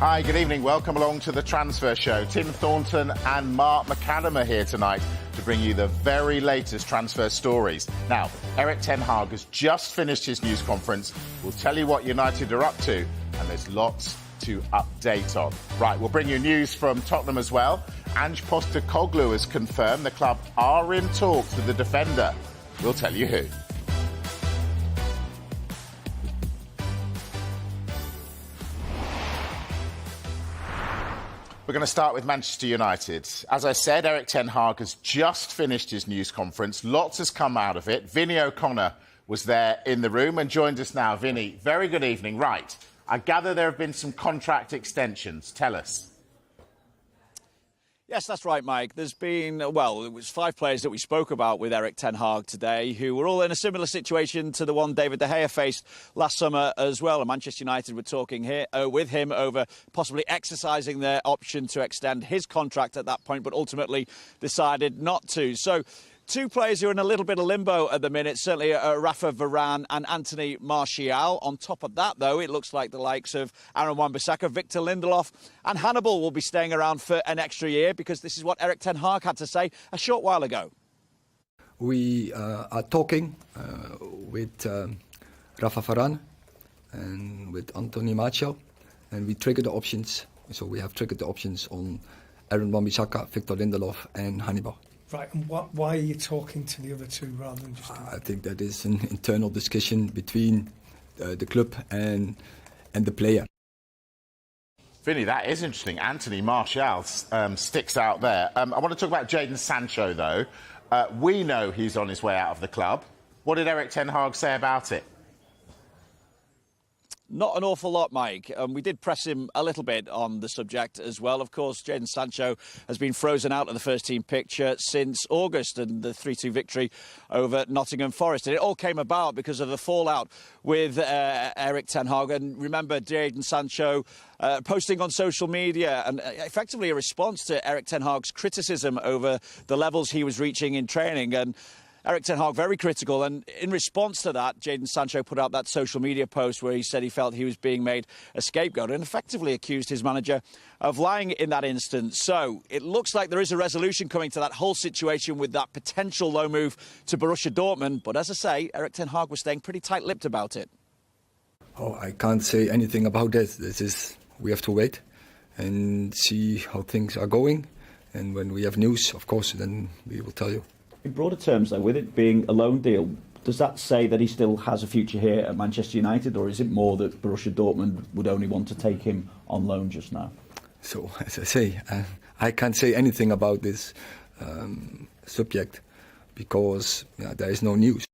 Hi, good evening. Welcome along to the Transfer Show. Tim Thornton and Mark McAdam are here tonight to bring you the very latest transfer stories. Now, Erik ten Hag has just finished his news conference. We'll tell you what United are up to, and there's lots to update on. Right, we'll bring you news from Tottenham as well. Ange Postecoglou has confirmed the club are in talks with the defender. We'll tell you who. We're going to start with Manchester United. As I said, Erik ten Hag has just finished his news conference. Lots has come out of it. Vinny O'Connor was there in the room and joined us now. Vinny, very good evening. Right, I gather there have been some contract extensions. Tell us. Yes, that's right, Mike. There's been, well, it was 5 players that we spoke about with Erik ten Hag today who were all in a similar situation to the one David De Gea faced last summer as well. And Manchester United were talking here with him over possibly exercising their option to extend his contract at that point, but ultimately decided not to. So 2 players who are in a little bit of limbo at the minute, certainly Rafa Varane and Anthony Martial. On top of that, though, it looks like the likes of Aaron Wan-Bissaka, Victor Lindelof and Hannibal will be staying around for an extra year, because this is what Erik ten Hag had to say a short while ago. We are talking with Rafa Varane and with Anthony Martial, and we triggered the options. So we have triggered the options on Aaron Wan-Bissaka, Victor Lindelof and Hannibal. Right, and why are you talking to the other 2 rather than just... I think that is an internal discussion between the club and the player. Vinny, that is interesting. Anthony Martial sticks out there. I want to talk about Jadon Sancho, though. We know he's on his way out of the club. What did Erik ten Hag say about it? Not an awful lot, Mike. We did press him a little bit on the subject as well. Of course, Jadon Sancho has been frozen out of the first-team picture since August and the 3-2 victory over Nottingham Forest. And it all came about because of the fallout with Erik ten Hag. And remember, Jadon Sancho posting on social media and effectively a response to Erik ten Hag's criticism over the levels he was reaching in training. And Erik ten Hag very critical, and in response to that, Jadon Sancho put out that social media post where he said he felt he was being made a scapegoat and effectively accused his manager of lying in that instance. So it looks like there is a resolution coming to that whole situation with that potential loan move to Borussia Dortmund. But as I say, Erik ten Hag was staying pretty tight-lipped about it. Oh, I can't say anything about that. We have to wait and see how things are going. And when we have news, of course, then we will tell you. In broader terms, though, with it being a loan deal, does that say that he still has a future here at Manchester United, or is it more that Borussia Dortmund would only want to take him on loan just now? So, as I say, I can't say anything about this subject because there is no news.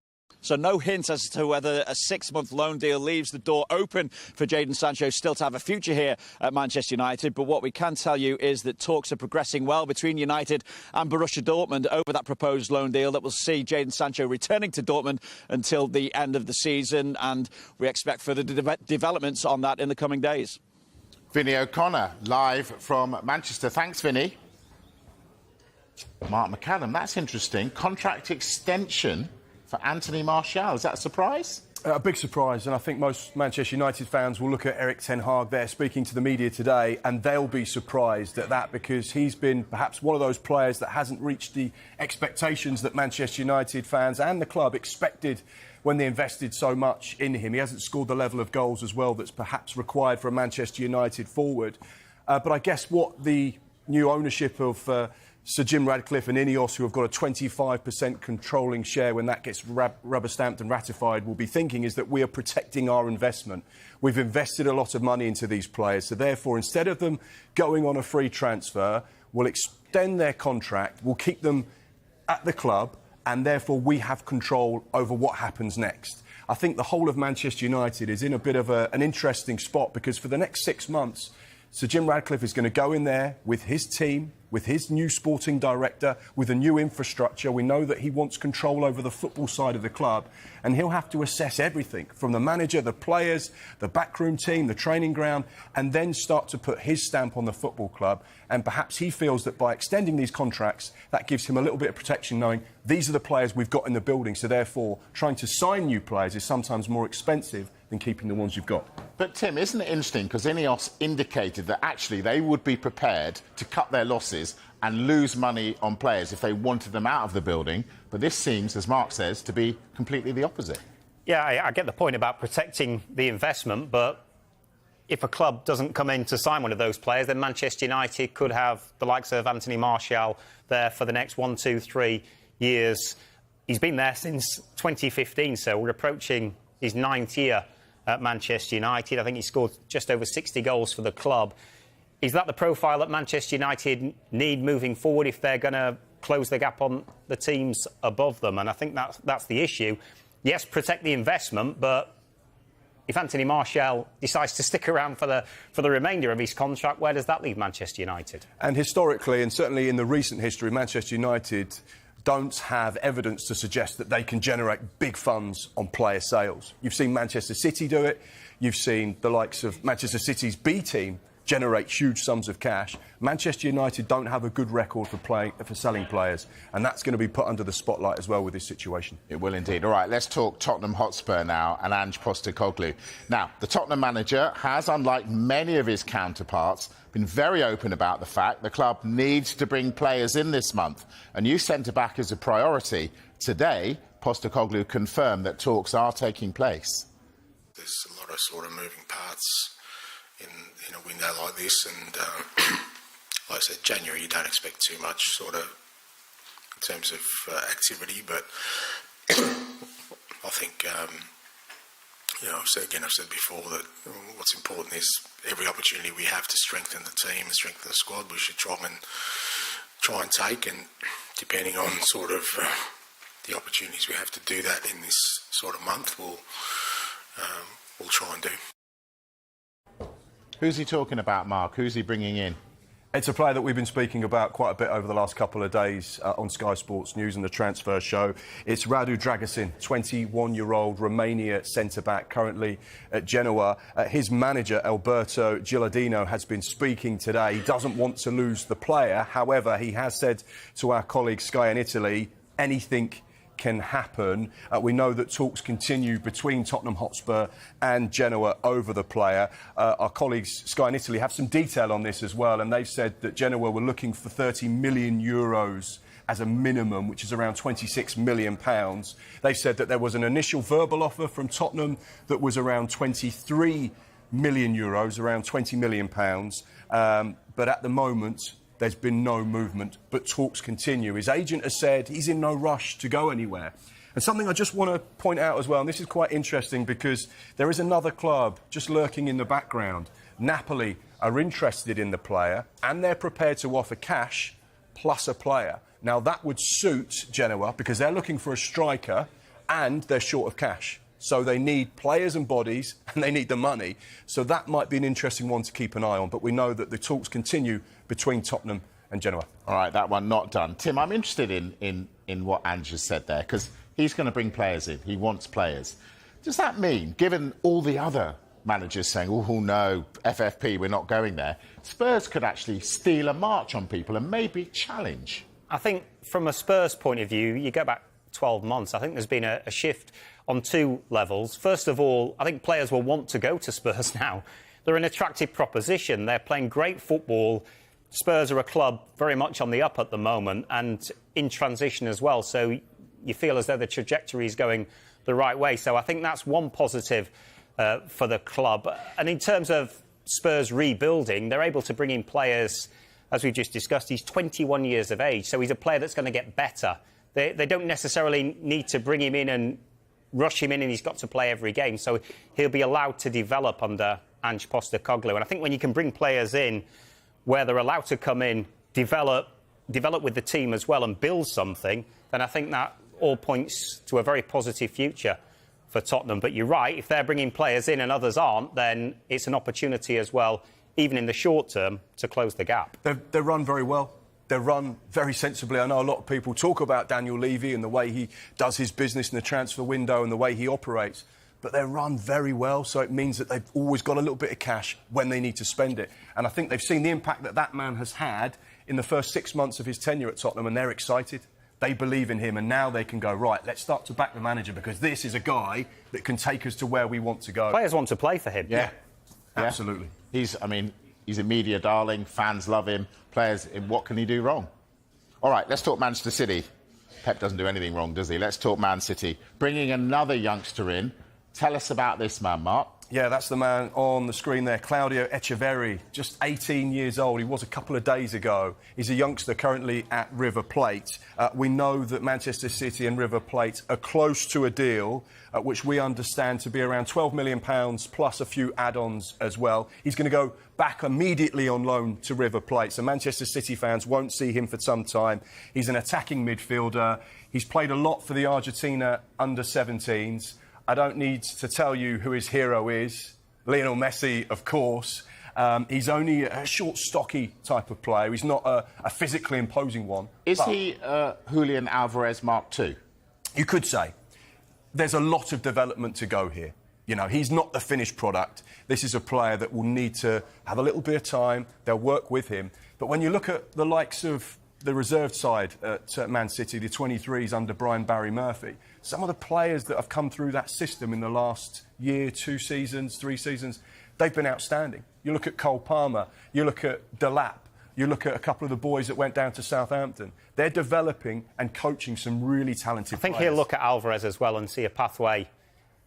So no hint as to whether a 6-month loan deal leaves the door open for Jadon Sancho still to have a future here at Manchester United. But what we can tell you is that talks are progressing well between United and Borussia Dortmund over that proposed loan deal that will see Jadon Sancho returning to Dortmund until the end of the season. And we expect further developments on that in the coming days. Vinny O'Connor, live from Manchester. Thanks, Vinny. Mark McAdam, that's interesting. Contract extension for Anthony Martial. Is that a surprise? A big surprise, and I think most Manchester United fans will look at Erik ten Hag there speaking to the media today, and they'll be surprised at that because he's been perhaps one of those players that hasn't reached the expectations that Manchester United fans and the club expected when they invested so much in him. He hasn't scored the level of goals as well that's perhaps required for a Manchester United forward. But I guess what the new ownership of Sir Jim Ratcliffe and Ineos, who have got a 25% controlling share when that gets rubber stamped and ratified, will be thinking is that we are protecting our investment. We've invested a lot of money into these players, so therefore, instead of them going on a free transfer, we'll extend their contract, we'll keep them at the club, and therefore we have control over what happens next. I think the whole of Manchester United is in a bit of an interesting spot because for the next 6 months, Sir Jim Ratcliffe is going to go in there with his team, with his new sporting director, with a new infrastructure. We know that he wants control over the football side of the club, and he'll have to assess everything from the manager, the players, the backroom team, the training ground, and then start to put his stamp on the football club. And perhaps he feels that by extending these contracts, that gives him a little bit of protection, knowing these are the players we've got in the building. So therefore, trying to sign new players is sometimes more expensive than keeping the ones you've got. But Tim, isn't it interesting? Because Ineos indicated that actually they would be prepared to cut their losses and lose money on players if they wanted them out of the building. But this seems, as Mark says, to be completely the opposite. Yeah, I get the point about protecting the investment, but if a club doesn't come in to sign one of those players, then Manchester United could have the likes of Anthony Martial there for the next 1, 2, 3 years. He's been there since 2015, so we're approaching his 9th year at Manchester United. I think he scored just over 60 goals for the club. Is that the profile that Manchester United need moving forward if they're going to close the gap on the teams above them? And I think that's the issue. Yes, protect the investment, but if Anthony Martial decides to stick around for the remainder of his contract, where does that leave Manchester United? And historically, and certainly in the recent history, Manchester United don't have evidence to suggest that they can generate big funds on player sales. You've seen Manchester City do it. You've seen the likes of Manchester City's B team generate huge sums of cash. Manchester United don't have a good record for selling players, and that's going to be put under the spotlight as well with this situation. It will indeed. All right, let's talk Tottenham Hotspur now and Ange Postecoglou. Now, the Tottenham manager has, unlike many of his counterparts, been very open about the fact the club needs to bring players in this month. A new centre-back is a priority. Today, Postecoglou confirmed that talks are taking place. There's a lot of sort of moving parts in a window like this, and like I said, January you don't expect too much sort of in terms of activity, but I think I've said before that what's important is every opportunity we have to strengthen the team and strengthen the squad, we should try and take, and depending on sort of the opportunities we have to do that in this sort of month, we'll try and do. Who's he talking about, Mark? Who's he bringing in? It's a player that we've been speaking about quite a bit over the last couple of days on Sky Sports News and the Transfer Show. It's Radu Dragusin, 21-year-old Romania centre-back, currently at Genoa. His manager, Alberto Gilardino, has been speaking today. He doesn't want to lose the player. However, he has said to our colleague Sky in Italy, anything can happen. We know that talks continue between Tottenham Hotspur and Genoa over the player. Our colleagues, Sky in Italy, have some detail on this as well, and they've said that Genoa were looking for 30 million euros as a minimum, which is around £26 million. They've said that there was an initial verbal offer from Tottenham that was around 23 million euros, around £20 million. But at the moment, there's been no movement, but talks continue. His agent has said he's in no rush to go anywhere. And something I just want to point out as well, and this is quite interesting because there is another club just lurking in the background. Napoli are interested in the player and they're prepared to offer cash plus a player. Now, that would suit Genoa because they're looking for a striker and they're short of cash. So they need players and bodies and they need the money. So that might be an interesting one to keep an eye on. But we know that the talks continue between Tottenham and Genoa. All right, that one not done. Tim, I'm interested in what Ange has said there, because he's going to bring players in. He wants players. Does that mean, given all the other managers saying, oh, no, FFP, we're not going there, Spurs could actually steal a march on people and maybe challenge? I think from a Spurs point of view, you go back 12 months, I think there's been a shift on two levels. First of all, I think players will want to go to Spurs now. They're an attractive proposition. They're playing great football. Spurs are a club very much on the up at the moment and in transition as well. So you feel as though the trajectory is going the right way. So I think that's one positive for the club. And in terms of Spurs rebuilding, they're able to bring in players, as we've just discussed. He's 21 years of age, so he's a player that's going to get better. They don't necessarily need to bring him in and rush him in and he's got to play every game. So he'll be allowed to develop under Ange Postecoglou. And I think when you can bring players in where they're allowed to come in, develop with the team as well and build something, then I think that all points to a very positive future for Tottenham. But you're right, if they're bringing players in and others aren't, then it's an opportunity as well, even in the short term, to close the gap. They're run very well. They're run very sensibly. I know a lot of people talk about Daniel Levy and the way he does his business in the transfer window and the way he operates, but they're run very well, so it means that they've always got a little bit of cash when they need to spend it. And I think they've seen the impact that man has had in the first 6 months of his tenure at Tottenham, and they're excited. They believe in him, and now they can go, right, let's start to back the manager because this is a guy that can take us to where we want to go. Players want to play for him. Yeah. Yeah? Absolutely. He's a media darling. Fans love him. Players, what can he do wrong? All right, let's talk Manchester City. Pep doesn't do anything wrong, does he? Let's talk Man City. Bringing another youngster in. Tell us about this man, Mark. Yeah, that's the man on the screen there, Claudio Echeverri, just 18 years old. He was a couple of days ago. He's a youngster currently at River Plate. We know that Manchester City and River Plate are close to a deal, which we understand to be around £12 million plus a few add-ons as well. He's going to go back immediately on loan to River Plate, so Manchester City fans won't see him for some time. He's an attacking midfielder. He's played a lot for the Argentina under-17s. I don't need to tell you who his hero is. Lionel Messi, of course. He's only a short, stocky type of player. He's not a physically imposing one. Is he Julian Alvarez Mark II? You could say. There's a lot of development to go here. You know, he's not the finished product. This is a player that will need to have a little bit of time. They'll work with him. But when you look at the likes of the reserved side at Man City, the 23s under Brian Barry Murphy, some of the players that have come through that system in the last year, 2 seasons, 3 seasons, they've been outstanding. You look at Cole Palmer, you look at Delap, you look at a couple of the boys that went down to Southampton. They're developing and coaching some really talented players. I think he'll look at Alvarez as well and see a pathway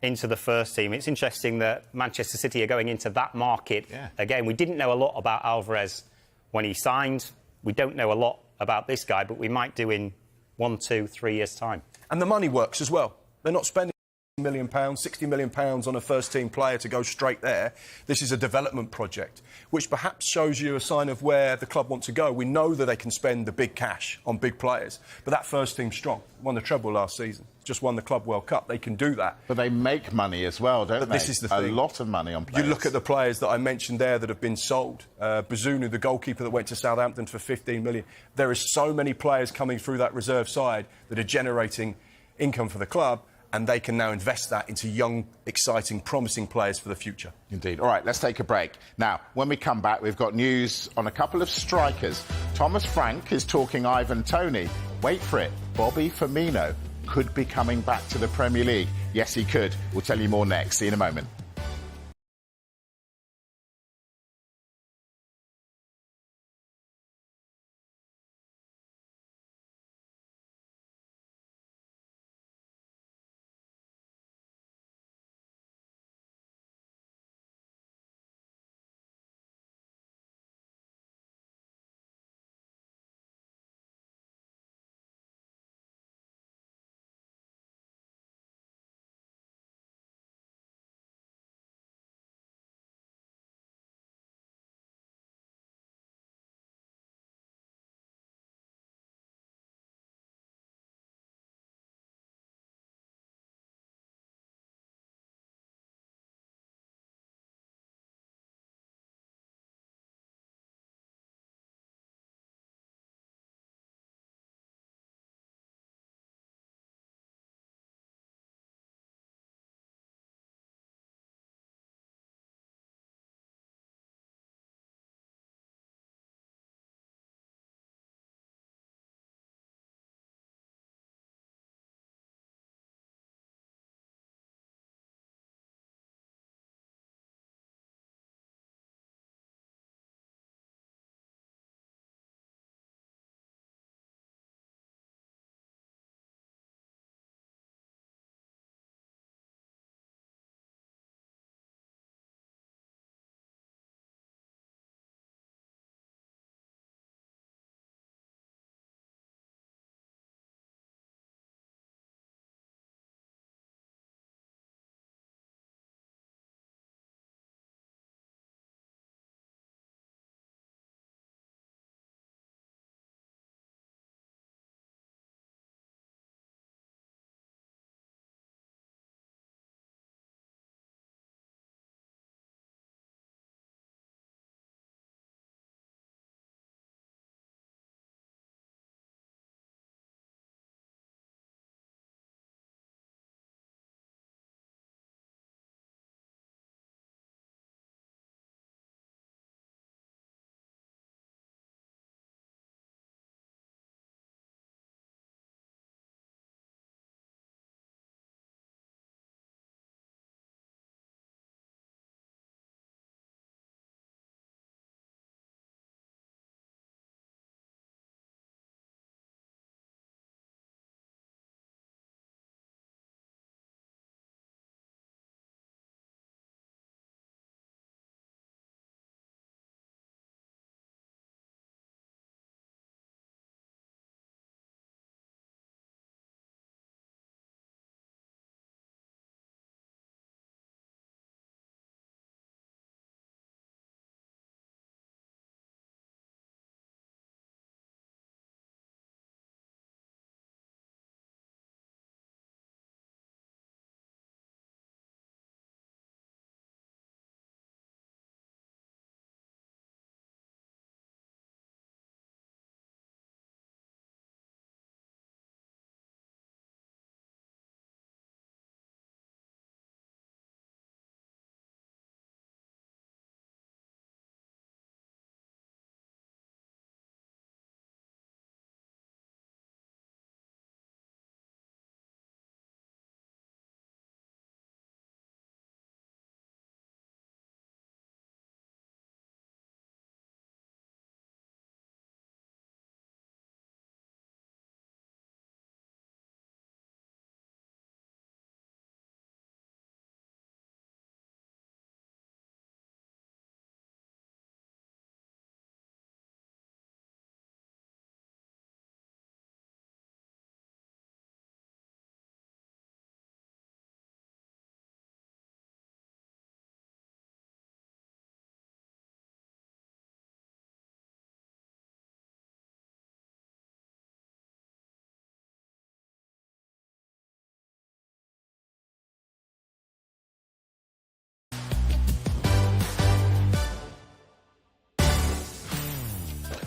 into the first team. It's interesting that Manchester City are going into that market. Yeah. Again, we didn't know a lot about Alvarez when he signed. We don't know a lot about this guy, but we might do in 1, 2, 3 years' time. And the money works as well. They're not spending £60 million, £60 million on a first-team player to go straight there. This is a development project, which perhaps shows you a sign of where the club want to go. We know that they can spend the big cash on big players, but that first team's strong. Won the treble last season. Just won the Club World Cup. They can do that. But they make money as well, don't they? This is the thing. A lot of money on players. You look at the players that I mentioned there that have been sold. Bazunu, the goalkeeper that went to Southampton for £15 million. There are so many players coming through that reserve side that are generating income for the club, and they can now invest that into young, exciting, promising players for the future. Indeed. All right, let's take a break. Now, when we come back, we've got news on a couple of strikers. Thomas Frank is talking Ivan Toney. Wait for it. Bobby Firmino could be coming back to the Premier League. Yes, he could. We'll tell you more next. See you in a moment.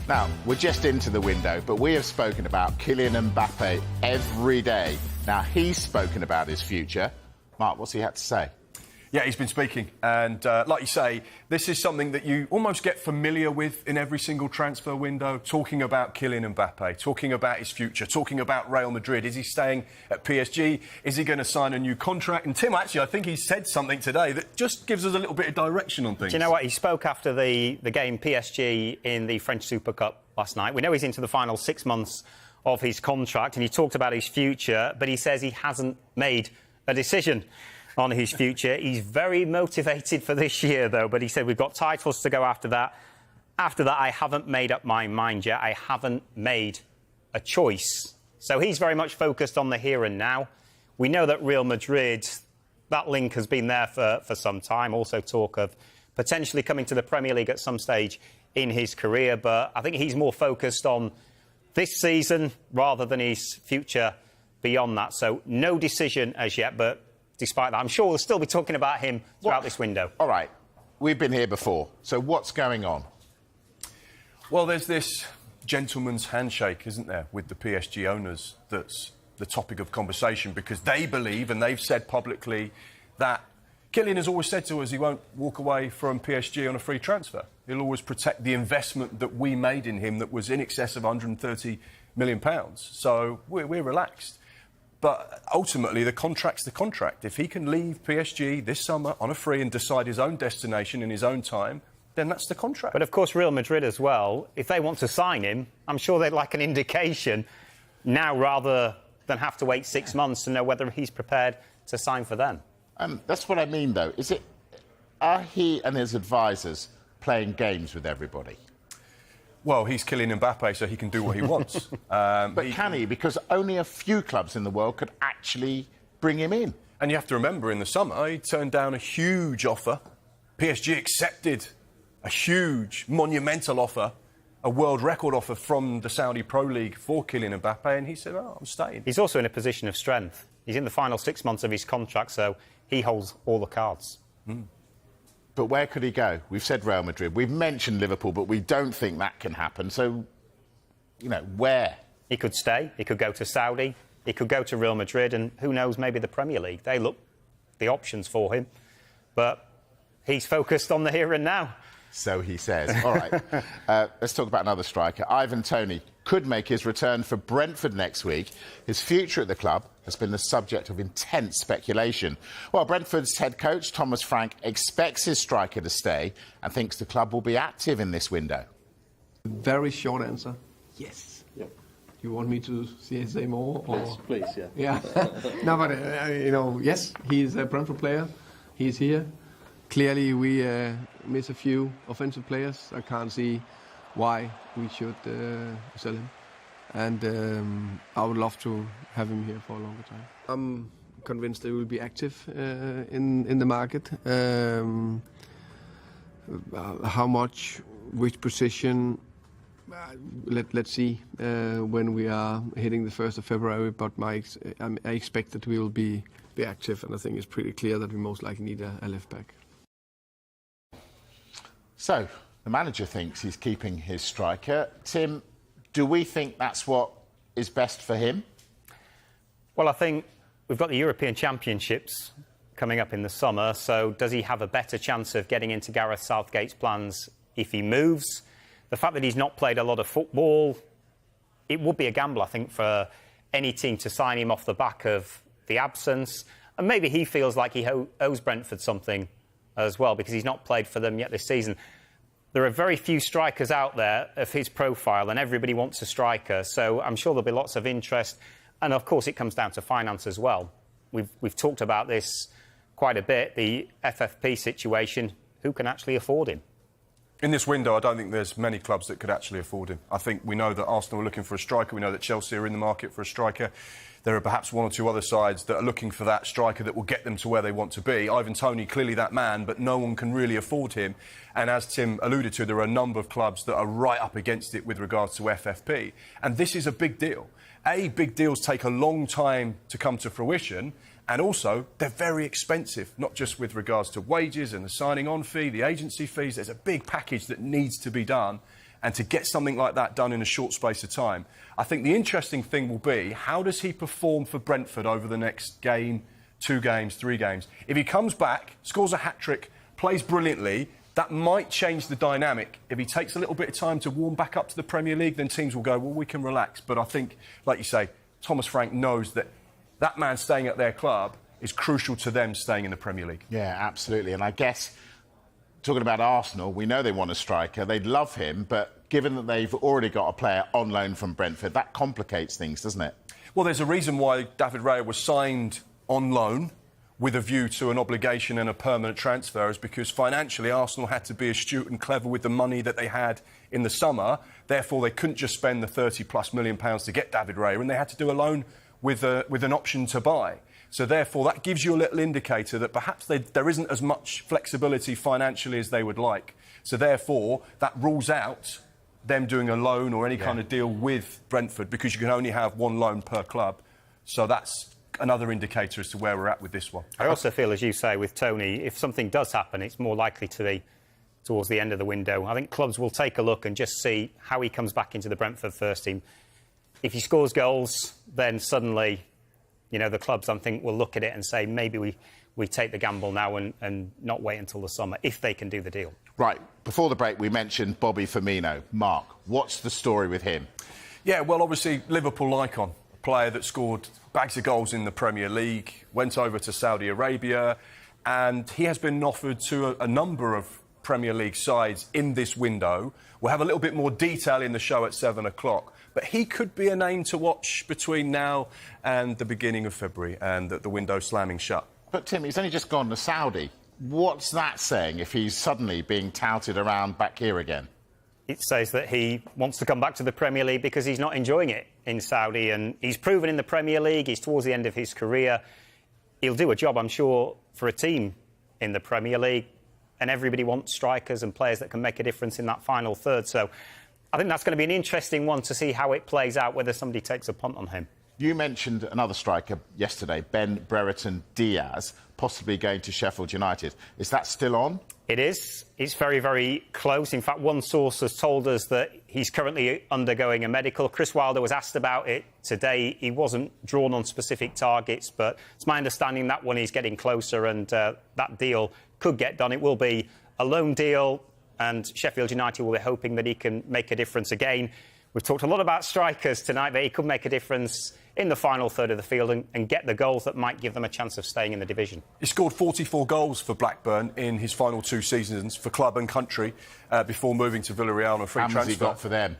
Now, we're just into the window, but we have spoken about Kylian Mbappe every day. Now, he's spoken about his future. Mark, what's he had to say? Yeah, he's been speaking. And like you say, this is something that you almost get familiar with in every single transfer window, talking about Kylian Mbappe, talking about his future, talking about Real Madrid. Is he staying at PSG? Is he going to sign a new contract? And Tim, actually, I think he said something today that just gives us a little bit of direction on things. Do you know what? He spoke after the game PSG in the French Super Cup last night. We know he's into the final 6 months of his contract, and he talked about his future, but he says he hasn't made a decision on his future. He's very motivated for this year, though, but he said we've got titles to go after that. After that, I haven't made up my mind yet. I haven't made a choice. So he's very much focused on the here and now. We know that Real Madrid, that link has been there for some time. Also talk of potentially coming to the Premier League at some stage in his career, but I think he's more focused on this season rather than his future beyond that. So no decision as yet, but despite that, I'm sure we'll still be talking about him throughout this window. All right, we've been here before, so what's going on? Well, there's this gentleman's handshake, isn't there, with the PSG owners that's the topic of conversation, because they believe, and they've said publicly, that Kylian has always said to us he won't walk away from PSG on a free transfer. He'll always protect the investment that we made in him that was in excess of £130 million. So we're relaxed. But ultimately, the contract's the contract. If he can leave PSG this summer on a free and decide his own destination in his own time, then that's the contract. But of course, Real Madrid as well, if they want to sign him, I'm sure they'd like an indication now rather than have to wait 6 months to know whether he's prepared to sign for them. That's what I mean, though. Are he and his advisors playing games with everybody? Well, he's Kylian Mbappe, so he can do what he wants. But can he? Because only a few clubs in the world could actually bring him in. And you have to remember, in the summer, he turned down a huge offer. PSG accepted a huge, monumental offer, a world record offer from the Saudi Pro League for Kylian Mbappe, and he said, oh, I'm staying. He's also in a position of strength. He's in the final 6 months of his contract, so he holds all the cards. But where could he go? We've said Real Madrid. We've mentioned Liverpool, but we don't think that can happen. So, where? He could stay. He could go to Saudi. He could go to Real Madrid. And who knows, maybe the Premier League. They look the options for him. But he's focused on the here and now. So he says. All right. Let's talk about another striker. Ivan Toney could make his return for Brentford next week. His future at the club has been the subject of intense speculation. Well, Brentford's head coach, Thomas Frank, expects his striker to stay and thinks the club will be active in this window. Very short answer, yes. Yep. You want me to say more? Or? Please, yeah. Yeah. No, but, yes, he's a Brentford player. He's here. Clearly, we miss a few offensive players. I can't see why we should sell him. And I would love to have him here for a longer time. I'm convinced he will be active in the market. How much, which position, let's see when we are hitting the 1st of February. But I expect that we will be active, and I think it's pretty clear that we most likely need a left back. So, the manager thinks he's keeping his striker. Tim, do we think that's what is best for him? Well, I think we've got the European Championships coming up in the summer, so does he have a better chance of getting into Gareth Southgate's plans if he moves? The fact that he's not played a lot of football, it would be a gamble, I think, for any team to sign him off the back of the absence. And maybe he feels like he owes Brentford something as well, because he's not played for them yet this season. There are very few strikers out there of his profile, and everybody wants a striker, so I'm sure there'll be lots of interest. And, of course, it comes down to finance as well. We've talked about this quite a bit, the FFP situation. Who can actually afford him? In this window, I don't think there's many clubs that could actually afford him. I think we know that Arsenal are looking for a striker. We know that Chelsea are in the market for a striker. There are perhaps one or two other sides that are looking for that striker that will get them to where they want to be. Ivan Toney, clearly that man, but no one can really afford him. And as Tim alluded to, there are a number of clubs that are right up against it with regards to FFP. And this is a big deal. Big deals take a long time to come to fruition. And also, they're very expensive, not just with regards to wages and the signing-on fee, the agency fees. There's a big package that needs to be done. and to get something like that done in a short space of time. I think the interesting thing will be, how does he perform for Brentford over the next game, 2 games, 3 games? If he comes back, scores a hat-trick, plays brilliantly, that might change the dynamic. If he takes a little bit of time to warm back up to the Premier League, then teams will go, well, we can relax. But I think, like you say, Thomas Frank knows that that man staying at their club is crucial to them staying in the Premier League. Yeah, absolutely. And I guess, talking about Arsenal, we know they want a striker. They'd love him, but given that they've already got a player on loan from Brentford, that complicates things, doesn't it? Well, there's a reason why David Raya was signed on loan with a view to an obligation and a permanent transfer, is because financially Arsenal had to be astute and clever with the money that they had in the summer. Therefore, they couldn't just spend the £30+ million to get David Raya, and they had to do a loan with an option to buy. So therefore, that gives you a little indicator that perhaps there isn't as much flexibility financially as they would like. So therefore, that rules out them doing a loan or any kind of deal with Brentford, because you can only have 1 loan per club. So that's another indicator as to where we're at with this one. I also feel, as you say, with Tony, if something does happen, it's more likely to be towards the end of the window. I think clubs will take a look and just see how he comes back into the Brentford first team. If he scores goals, then suddenly, you know, the clubs, I think, will look at it and say, maybe we take the gamble now and not wait until the summer, if they can do the deal. Right, before the break, we mentioned Bobby Firmino. Mark, what's the story with him? Yeah, well, obviously, Liverpool icon, a player that scored bags of goals in the Premier League, went over to Saudi Arabia, and he has been offered to a number of Premier League sides in this window. We'll have a little bit more detail in the show at 7 o'clock. But he could be a name to watch between now and the beginning of February, and the window slamming shut. But, Tim, he's only just gone to Saudi. What's that saying if he's suddenly being touted around back here again? It says that he wants to come back to the Premier League because he's not enjoying it in Saudi, and he's proven in the Premier League, he's towards the end of his career. He'll do a job, I'm sure, for a team in the Premier League, and everybody wants strikers and players that can make a difference in that final third. So I think that's going to be an interesting one to see how it plays out, whether somebody takes a punt on him. You mentioned another striker yesterday, Ben Brereton Diaz, possibly going to Sheffield United. Is that still on? It is. It's very, very close. In fact, one source has told us that he's currently undergoing a medical. Chris Wilder was asked about it today. He wasn't drawn on specific targets, but it's my understanding that one is getting closer, and that deal could get done. It will be a loan deal, and Sheffield United will be hoping that he can make a difference again. We've talked a lot about strikers tonight, but he could make a difference in the final third of the field and get the goals that might give them a chance of staying in the division. He scored 44 goals for Blackburn in his final 2 seasons for club and country before moving to Villarreal on a free transfer. How much has he got for them?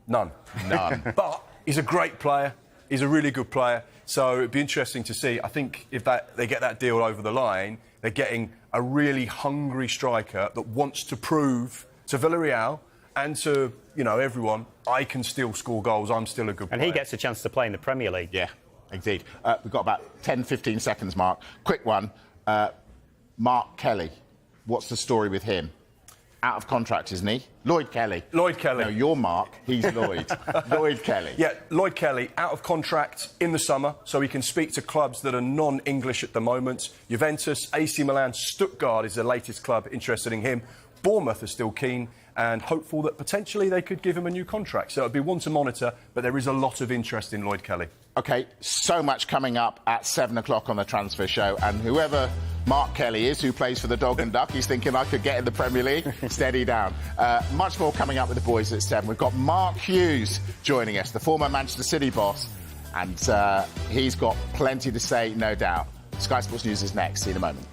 None. None. But he's a great player. He's a really good player. So it'd be interesting to see. I think if they get that deal over the line, they're getting a really hungry striker that wants to prove to Villarreal and to, you know, everyone, I can still score goals, I'm still a good player. And he gets a chance to play in the Premier League. Yeah, indeed. We've got about 10, 15 seconds, Mark. Quick one. Mark Kelly, what's the story with him? Out of contract, isn't he? Lloyd Kelly. Lloyd Kelly. No, you're Mark, he's Lloyd. Lloyd Kelly. Yeah, Lloyd Kelly, out of contract in the summer, so he can speak to clubs that are non-English at the moment. Juventus, AC Milan, Stuttgart is the latest club interested in him. Bournemouth are still keen and hopeful that potentially they could give him a new contract. So it'd be one to monitor, but there is a lot of interest in Lloyd Kelly. OK, so much coming up at 7 o'clock on the Transfer Show, and whoever Mark Kelly is, who plays for the Dog and Duck, he's thinking I could get in the Premier League. Steady down. Much more coming up with the boys at 7. We've got Mark Hughes joining us, the former Manchester City boss, and he's got plenty to say, no doubt. Sky Sports News is next. See you in a moment.